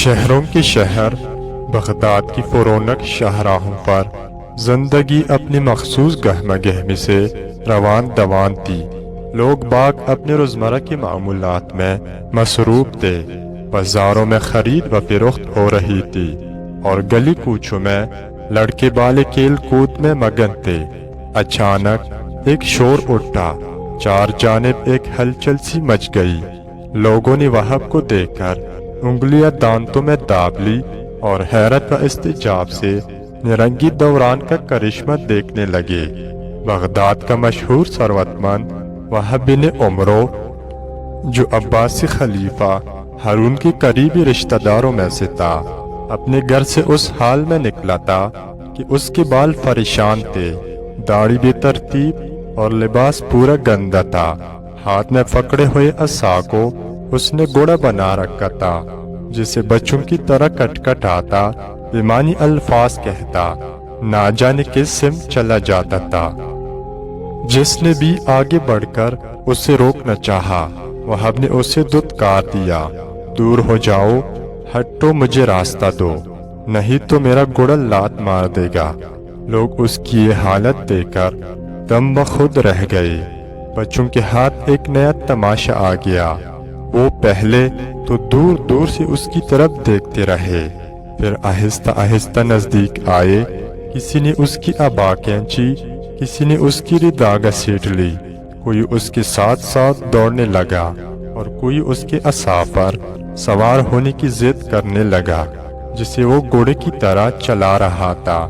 شہروں کے شہر بغداد کی فرونک شاہراہوں پر زندگی اپنی مخصوص گہمہ گہمی سے روان دوان تھی۔ لوگ باغ اپنے روزمرہ کی معمولات میں مصروف تھے۔ بازاروں میں خرید و فروخت ہو رہی تھی اور گلی کوچوں میں لڑکے بالے کھیل کود میں مگن تھے۔ اچانک ایک شور اٹھا، چار جانب ایک ہلچل سی مچ گئی۔ لوگوں نے وہاب کو دیکھ کر انگلیاں دانتوں میں داب لی اور حیرت و استعجاب سے نرنگی دوران کا کرشمہ دیکھنے لگے۔ بغداد کا مشہور ثروت مند وہاب بن عمرو، جو عباسی خلیفہ ہارون کے قریبی رشتہ داروں میں سے تھا، اپنے گھر سے اس حال میں نکلا تھا کہ اس کے بال پریشان تھے، داڑھی بے ترتیب اور لباس پورا گندا تھا۔ ہاتھ میں پکڑے ہوئے عصا کو اس نے گوڑا بنا رکھا تھا، جسے بچوں کی طرح کٹکھٹاتا بیمانی الفاظ کہتا نہ جانے کس سمت چلا جاتا تھا۔ جس نے بھی آگے بڑھ کر اسے روکنا چاہا، وہاب نے اسے دھتکار دیا، دور ہو جاؤ، ہٹو، مجھے راستہ دو، نہیں تو میرا گوڑا لات مار دے گا۔ لوگ اس کی یہ حالت دیکھ کر دم بخود رہ گئے۔ بچوں کے ہاتھ ایک نیا تماشا آ گیا۔ وہ پہلے تو دور دور سے اس کی طرف دیکھتے رہے، پھر آہستہ آہستہ نزدیک آئے۔ کسی نے اس کی عبا کھینچی، کسی نے اس کی ردا گھسیٹ لی، کوئی اس کے ساتھ ساتھ دوڑنے لگا اور کوئی اس کے عصا پر سوار ہونے کی ضد کرنے لگا، جسے وہ گھوڑے کی طرح چلا رہا تھا۔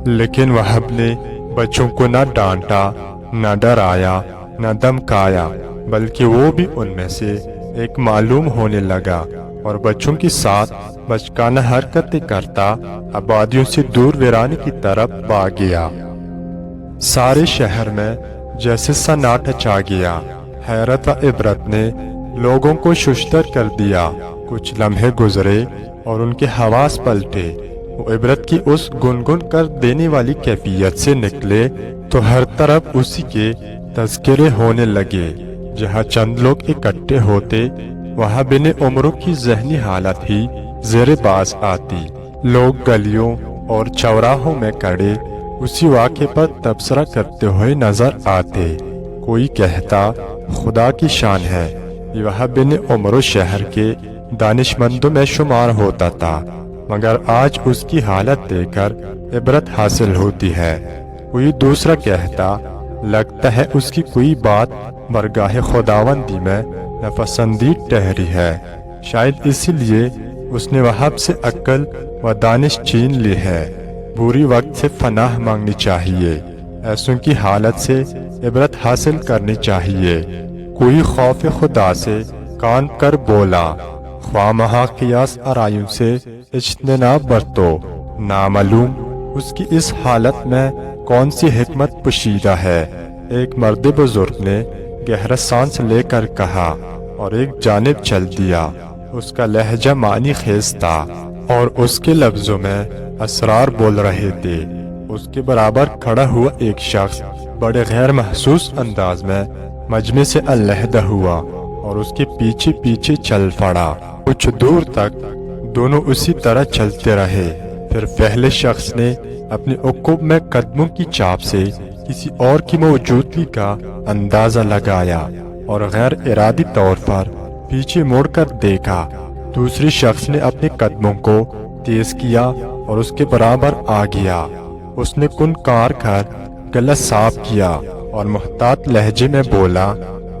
لیکن وہاب نے بچوں کو نہ ڈانٹا، نہ ڈرایا، نہ دمکایا، بلکہ وہ بھی ان میں سے ایک معلوم ہونے لگا اور بچوں کے ساتھ بچکانہ حرکتیں کرتا آبادیوں سے دور ویرانے کی طرف بھاگ گیا۔ سارے شہر میں جیسے سناٹا چھا گیا۔ حیرت و عبرت نے لوگوں کو ششدر کر دیا۔ کچھ لمحے گزرے اور ان کے حواس پلٹے۔ وہ عبرت کی اس گنگن کر دینے والی کیفیت سے نکلے تو ہر طرف اسی کے تذکرے ہونے لگے۔ جہاں چند لوگ اکٹھے ہوتے، وہاں بن عمرو کی ذہنی حالت ہی زیر باز آتی۔ لوگ گلیوں اور چوراہوں میں کھڑے اسی واقعے پر تبصرہ کرتے ہوئے نظر آتے۔ کوئی کہتا خدا کی شان ہے، یہ وہاں بن عمرو شہر کے دانش مندوں میں شمار ہوتا تھا، مگر آج اس کی حالت دیکھ کر عبرت حاصل ہوتی ہے۔ کوئی دوسرا کہتا لگتا ہے اس کی کوئی بات برگاہ خداوندی میں ناپسندید ٹھہری ہے، شاید اسی لیے اس نے وہاب سے عقل و دانش چھین لی ہے۔ بری وقت سے پناہ مانگنی چاہیے، ایسوں کی حالت سے عبرت حاصل کرنی چاہیے۔ کوئی خوف خدا سے کان کر بولا، خواہ مہا قیاس آرائیوں سے اجتناب برتو۔ نامعلوم اس کی اس حالت میں کون سی حکمت پوشیدہ ہے۔ ایک مرد بزرگ نے گہرا سانس لے کر کہا اور ایک جانب چل دیا۔ اس کا لہجہ معنی خیز تھا اور اس کے لفظوں میں اسرار بول رہے تھے۔ اس کے برابر کھڑا ہوا ایک شخص بڑے غیر محسوس انداز میں مجمع سے علیحدہ ہوا اور اس کے پیچھے پیچھے چل پڑا۔ کچھ دور تک دونوں اسی طرح چلتے رہے، پھر پہلے شخص نے اپنے عقب میں قدموں کی چاپ سے کسی اور کی موجودگی کا اندازہ لگایا اور غیر ارادی طور پر پیچھے مڑ کر دیکھا۔ دوسری شخص نے اپنے قدموں کو تیز کیا اور اس کے برابر آ گیا۔ اس نے کنکار کر گلا صاف کیا اور محتاط لہجے میں بولا،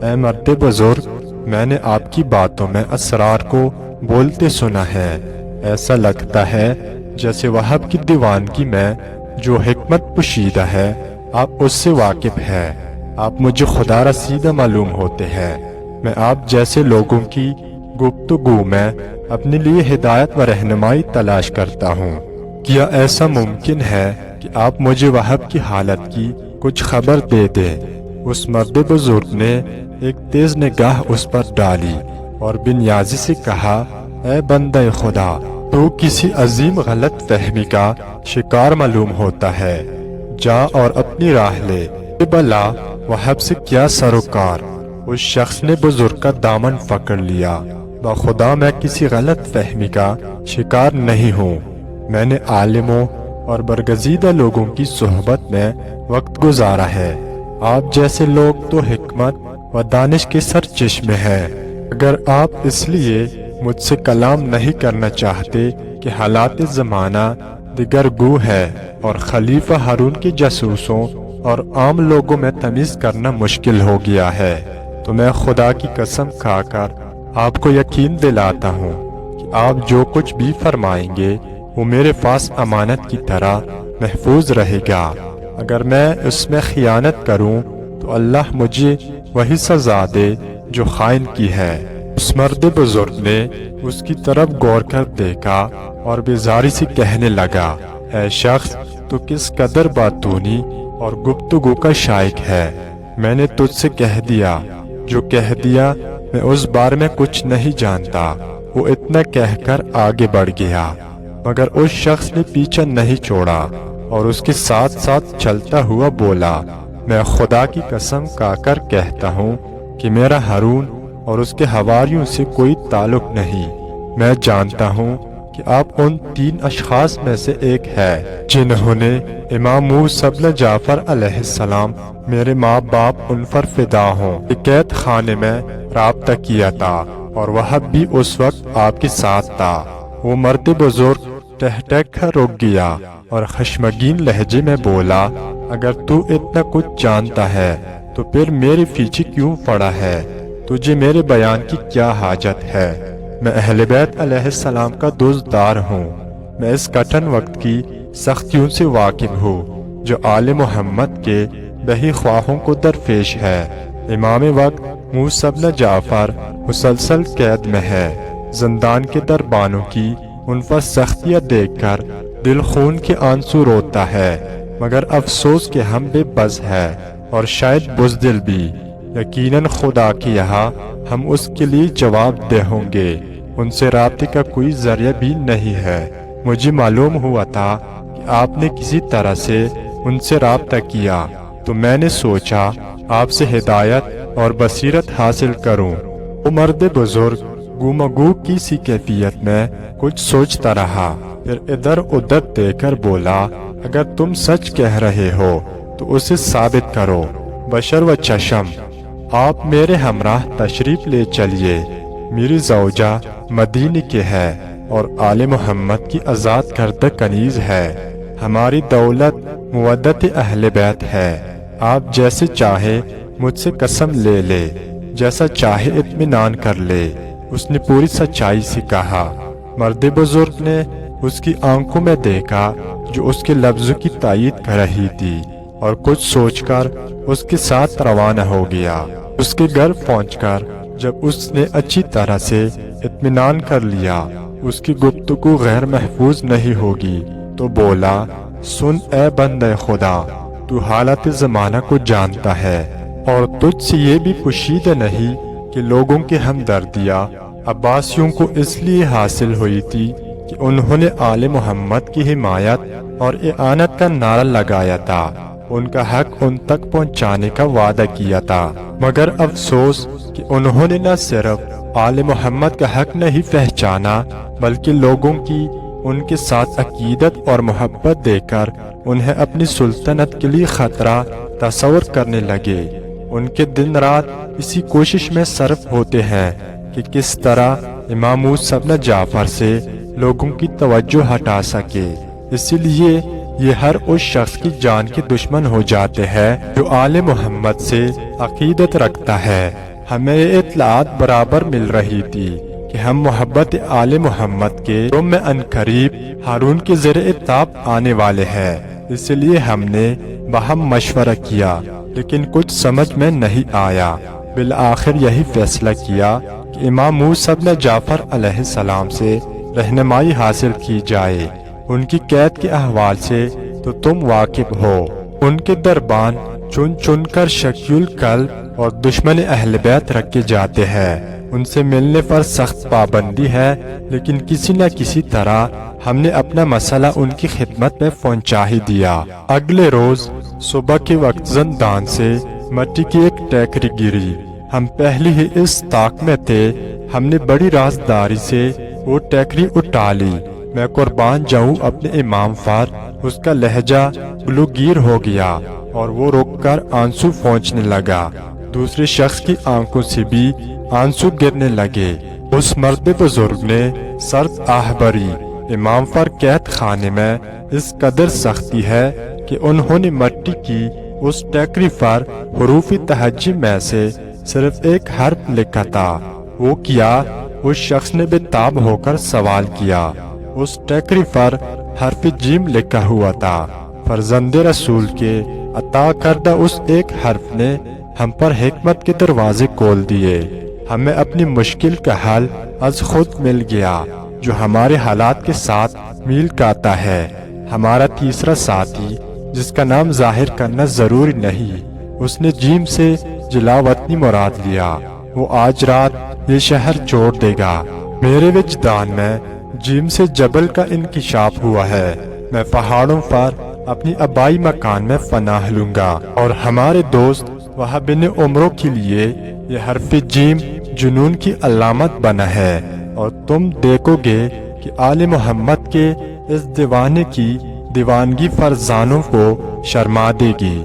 اے مرد بزرگ، میں نے آپ کی باتوں میں اسرار کو بولتے سنا ہے۔ ایسا لگتا ہے جیسے وہاب کی دیوانگی میں جو حکمت پوشیدہ ہے آپ اس سے واقف ہے۔ آپ مجھے خدا رسیدہ معلوم ہوتے ہیں۔ میں آپ جیسے لوگوں کی گفتگو میں اپنے لیے ہدایت و رہنمائی تلاش کرتا ہوں۔ کیا ایسا ممکن ہے کہ آپ مجھے وہاب کی حالت کی کچھ خبر دے دیں؟ اس مرد بزرگ نے ایک تیز نگاہ اس پر ڈالی اور بنیازی سے کہا، اے بندہ خدا، تو کسی عظیم غلط فہمی کا شکار معلوم ہوتا ہے۔ جا اور اپنی راہ لے، بلا وہاب سے کیا سروکار۔ اس شخص نے بزرگ کا دامن پکڑ لیا بخدا میں کسی غلط فہمی کا شکار نہیں ہوں۔ میں نے عالموں اور برگزیدہ لوگوں کی صحبت میں وقت گزارا ہے۔ آپ جیسے لوگ تو حکمت و دانش کے سرچشمے ہیں۔ اگر آپ اس لیے مجھ سے کلام نہیں کرنا چاہتے کہ حالات زمانہ دیگر گو ہے اور خلیفہ ہارون کے جاسوسوں اور عام لوگوں میں تمیز کرنا مشکل ہو گیا ہے، تو میں خدا کی قسم کھا کر آپ کو یقین دلاتا ہوں کہ آپ جو کچھ بھی فرمائیں گے وہ میرے پاس امانت کی طرح محفوظ رہے گا۔ اگر میں اس میں خیانت کروں تو اللہ مجھے وہی سزا دے جو خائن کی ہے۔ اس مرد بزرگ نے اس کی طرف غور کر دیکھا اور بیزاری سے کہنے لگا، اے شخص، تو کس قدر باتونی اور گفتگو کا شائق ہے۔ میں نے تجھ سے کہہ دیا جو کہہ دیا، میں اس بارے میں کچھ نہیں جانتا۔ وہ اتنا کہہ کر آگے بڑھ گیا، مگر اس شخص نے پیچھا نہیں چھوڑا اور اس کے ساتھ ساتھ چلتا ہوا بولا، میں خدا کی قسم کھا کر کہتا ہوں کہ میرا ہارون اور اس کے حواریوں سے کوئی تعلق نہیں۔ میں جانتا ہوں کہ آپ ان 3 اشخاص میں سے ایک ہے جنہوں نے امام موسیٰ بن جعفر علیہ السلام، میرے ماں باپ ان پر فدا ہوں، قید خانے میں رابطہ کیا تھا اور وہ بھی اس وقت آپ کے ساتھ تھا۔ وہ مرد بزرگ ٹہٹہ کر رک گیا اور خشمگین لہجے میں بولا، اگر تو اتنا کچھ جانتا ہے تو پھر میرے پیچھے کیوں پڑا ہے؟ تجھے میرے بیان کی کیا حاجت ہے؟ میں اہل بیت علیہ السلام کا دوستدار ہوں۔ میں اس کٹھن وقت کی سختیوں سے واقف ہوں جو آل محمد کے بہی خواہوں کو درپیش ہے۔ امام وقت موسیٰ بن جعفر مسلسل قید میں ہے۔ زندان کے دربانوں کی ان پر سختیاں دیکھ کر دل خون کے آنسو روتا ہے، مگر افسوس کہ ہم بے بس ہے اور شاید بزدل بھی۔ یقیناً خدا کے یہاں ہم اس کے لیے جواب دہ ہوں گے۔ ان سے رابطے کا کوئی ذریعہ بھی نہیں ہے۔ مجھے معلوم ہوا تھا کہ آپ نے کسی طرح سے ان سے رابطہ کیا، تو میں نے سوچا آپ سے ہدایت اور بصیرت حاصل کروں۔ وہ مرد بزرگ گفتگو کی سی کیفیت میں کچھ سوچتا رہا، پھر ادھر ادھر دیکھ کر بولا، اگر تم سچ کہہ رہے ہو تو اسے ثابت کرو۔ بشر و چشم، آپ میرے ہمراہ تشریف لے چلیے۔ میری زوجہ مدینے کے ہے اور آل محمد کی آزاد کردہ کنیز ہے۔ ہماری دولت مودت اہل بیت ہے۔ آپ جیسے چاہے مجھ سے قسم لے لے، جیسا چاہے اطمینان کر لے۔ اس نے پوری سچائی سے کہا۔ مرد بزرگ نے اس کی آنکھوں میں دیکھا جو اس کے لفظوں کی تائید کر رہی تھی، اور کچھ سوچ کر اس کے ساتھ روانہ ہو گیا۔ اس کے گھر پہنچ کر جب اس نے اچھی طرح سے اطمینان کر لیا اس کی گفتگو غیر محفوظ نہیں ہوگی، تو بولا، سن اے بندہ خدا، تو حالت زمانہ کو جانتا ہے اور تجھ سے یہ بھی پوشیدہ نہیں کہ لوگوں کی ہمدردیاں عباسیوں کو اس لیے حاصل ہوئی تھی کہ انہوں نے آل محمد کی حمایت اور اعانت کا نعرہ لگایا تھا، ان کا حق ان تک پہنچانے کا وعدہ کیا تھا، مگر افسوس کہ انہوں نے نہ صرف آل محمد کا حق نہیں پہچانا بلکہ لوگوں کی ان کے ساتھ عقیدت اور محبت دے کر انہیں اپنی سلطنت کے لیے خطرہ تصور کرنے لگے۔ ان کے دن رات اسی کوشش میں صرف ہوتے ہیں کہ کس طرح امام موسیٰ بن جعفر سے لوگوں کی توجہ ہٹا سکے۔ اسی لیے یہ ہر اس شخص کی جان کے دشمن ہو جاتے ہیں جو آل محمد سے عقیدت رکھتا ہے۔ ہمیں اطلاعات برابر مل رہی تھی کہ ہم محبت آل محمد کے روم میں عنقریب ہارون کے زیر اطاعت آنے والے ہیں، اس لیے ہم نے باہم مشورہ کیا، لیکن کچھ سمجھ میں نہیں آیا۔ بالآخر یہی فیصلہ کیا کہ امام موسیٰ بن جعفر علیہ السلام سے رہنمائی حاصل کی جائے۔ ان کی قید کے احوال سے تو تم واقف ہو۔ ان کے دربان چن چن کر شقی القلب اور دشمن اہل بیت رکھے جاتے ہیں۔ ان سے ملنے پر سخت پابندی ہے، لیکن کسی نہ کسی طرح ہم نے اپنا مسئلہ ان کی خدمت میں پہنچا ہی دیا۔ اگلے روز صبح کے وقت زندان سے مٹی کی ایک ٹیکری گری۔ ہم پہلے ہی اس طاق میں تھے ہم نے بڑی رازداری سے وہ ٹیکری اٹھا لی۔ میں قربان جاؤں اپنے امام پر، اس کا لہجہ گلوگیر ہو گیا اور وہ رک کر آنسو پونچھنے لگا۔ دوسرے شخص کی آنکھوں سے بھی آنسو گرنے لگے۔ اس مرد بزرگ نے سرد آہ بھری، امام پر قید خانے میں اس قدر سختی ہے کہ انہوں نے مٹی کی اس ٹیکری پر حروف تہجی میں سے صرف ایک حرف لکھا تھا۔ وہ کیا؟ اس شخص نے بے تاب ہو کر سوال کیا۔ اس ٹیکری پر حرف جیم لکھا ہوا تھا۔ فرزند رسول کے عطا کردہ اس ایک حرف نے ہم پر حکمت کے دروازے کھول دیے۔ ہمیں اپنی مشکل کا حل از خود مل گیا جو ہمارے حالات کے ساتھ میل کھاتا ہے۔ ہمارا تیسرا ساتھی جس کا نام ظاہر کرنا ضروری نہیں، اس نے جیم سے جلا وطنی مراد لیا۔ وہ آج رات یہ شہر چھوڑ دے گا۔ میرے وجدان میں جیم سے جبل کا انکشاف ہوا ہے۔ میں پہاڑوں پر اپنی آبائی مکان میں پناہ لوں گا، اور ہمارے دوست وہاں بن عمروں کے لیے یہ حرف جیم جنون کی علامت بنا ہے، اور تم دیکھو گے کہ آل محمد کے اس دیوانے کی دیوانگی فرزانوں کو شرما دے گی۔